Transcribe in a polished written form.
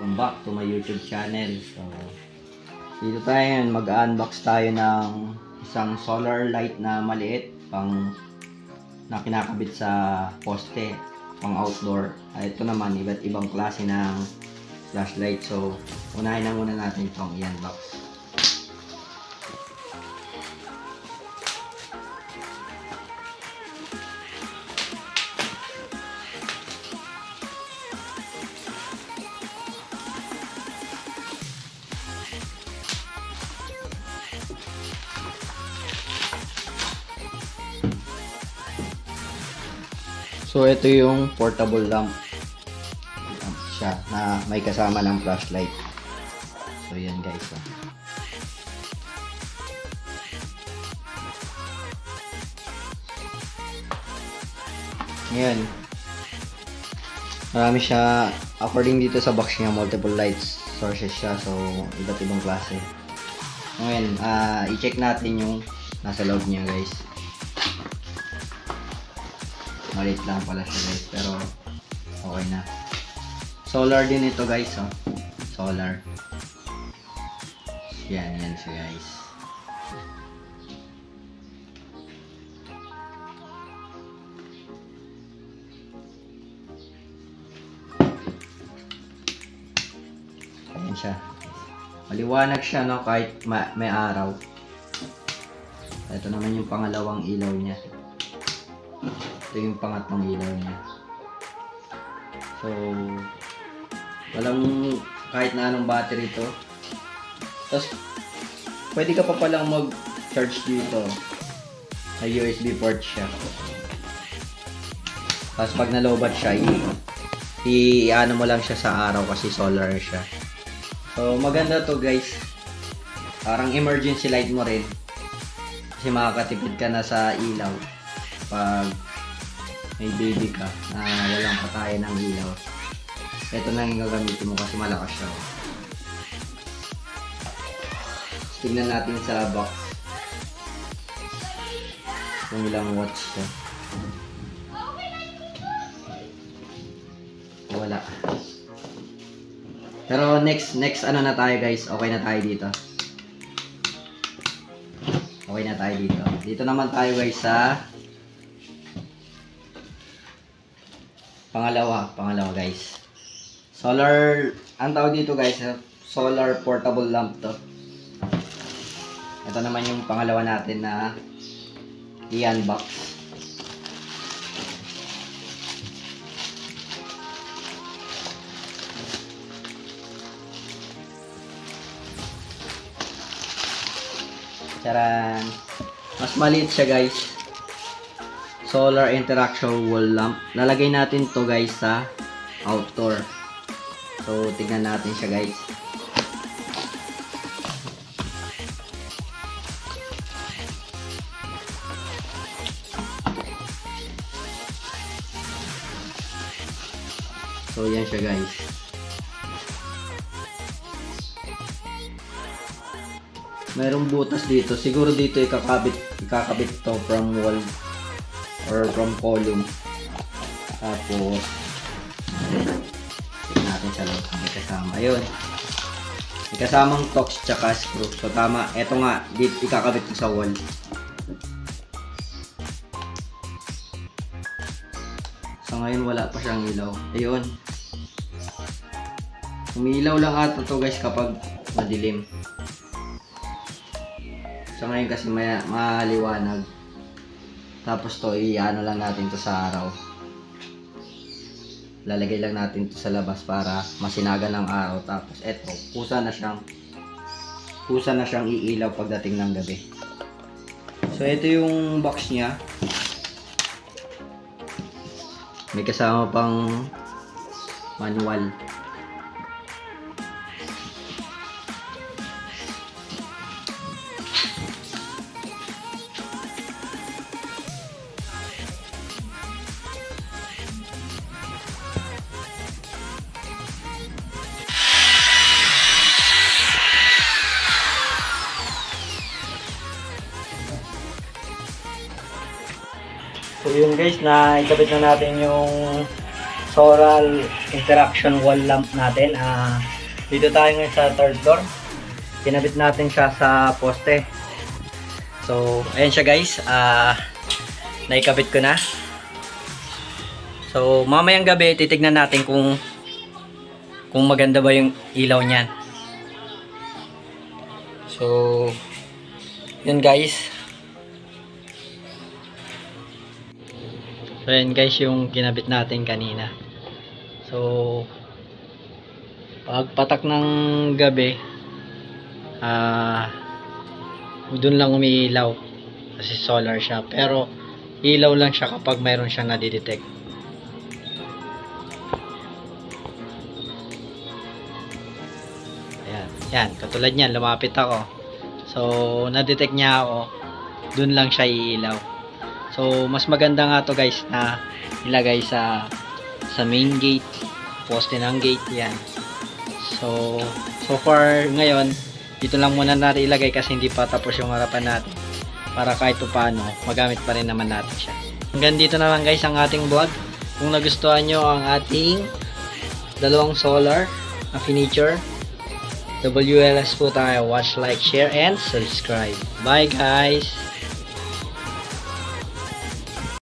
welcome back to my YouTube channel. So, dito tayo ngayon, mag-unbox tayo ng isang solar light na maliit na kinakabit sa poste, pang outdoor. Ito naman, iba't ibang klase ng flashlight. So, unahin na muna natin itong i-unbox. So, ito yung portable lamp siya na may kasama ng flashlight. So, yan guys. Ngayon, marami siya, according dito sa box niya, multiple lights sources siya. So, iba't ibang klase. Ngayon, i-check natin yung nasa loob niya guys. Maliit lang pala siya guys, pero okay na. Solar din ito guys, oh. Solar. Yan siya guys. Ayan siya. Maliwanag siya, no, kahit may araw. Ito naman yung pangalawang ilaw niya. Ito yung pangatlong ilaw niya. So, walang kahit na anong battery ito. Tapos, pwede ka pa palang mag-charge dito. May USB port siya. Tapos, pag nalobat siya, i-ano mo lang siya sa araw kasi solar siya. So, maganda to guys. Parang emergency light mo rin. Kasi makakatipid ka na sa ilaw. Pag may baby ka na walang patayan ng ilaw, ito lang yung gagamitin mo kasi malakas siya. Tingnan natin sa box kung ilang watts siya. Wala. Pero next ano na tayo guys, okay na tayo dito. Okay na tayo dito. Dito naman tayo guys sa pangalawa guys. Solar, ang tawag dito guys, solar portable lamp to. Ito naman yung pangalawa natin na i-unbox. Charan! Mas maliit siya guys. Solar interaction wall lamp. Lalagay natin to guys sa outdoor. So, tingnan natin siya guys. So, yan siya guys. Mayroong butas dito. Siguro dito ikakabit to from wall or from column. Tapos tignan natin sa loob. May kasama. Ayun. May kasamang torx tsaka screw. So tama. Eto nga. Dito ikakabit ko sa wall. So ngayon wala pa siyang ilaw. Ayun. Umiilaw lang ata to guys kapag madilim. So ngayon kasi maliwanag. Tapos to, i-ano lang natin to sa araw. Lalagay lang natin to sa labas para masinagan ng araw. Tapos eto, kusa na siyang iilaw pagdating ng gabi. So ito yung box niya. May kasama pang manual. So yun guys, na ikabit na natin yung solar interaction wall lamp natin. Dito tayo ngayon sa third floor. Kinabit natin siya sa poste. So, ayan siya guys. Naikabit ko na. So, mamayang gabi, titignan natin kung maganda ba yung ilaw niyan. So, yun guys. So, yun guys yung kinabit natin kanina. So, pagpatak ng gabi, doon lang umiilaw kasi solar siya. Pero, ilaw lang siya kapag mayroon siyang nadidetect. Ayan, yan, katulad niyan, lumapit ako. So, na-detect niya ako, dun lang siya iilaw. So, mas maganda nga to guys na ilagay sa main gate, poste ng gate, yan. So far ngayon, dito lang muna natin ilagay kasi hindi pa tapos yung harapan natin. Para kahit paano, magamit pa rin naman natin siya. Hanggang dito na lang guys ang ating vlog. Kung nagustuhan nyo ang ating dalawang solar na furniture, WLS po tayo. Watch, like, share, and subscribe. Bye guys!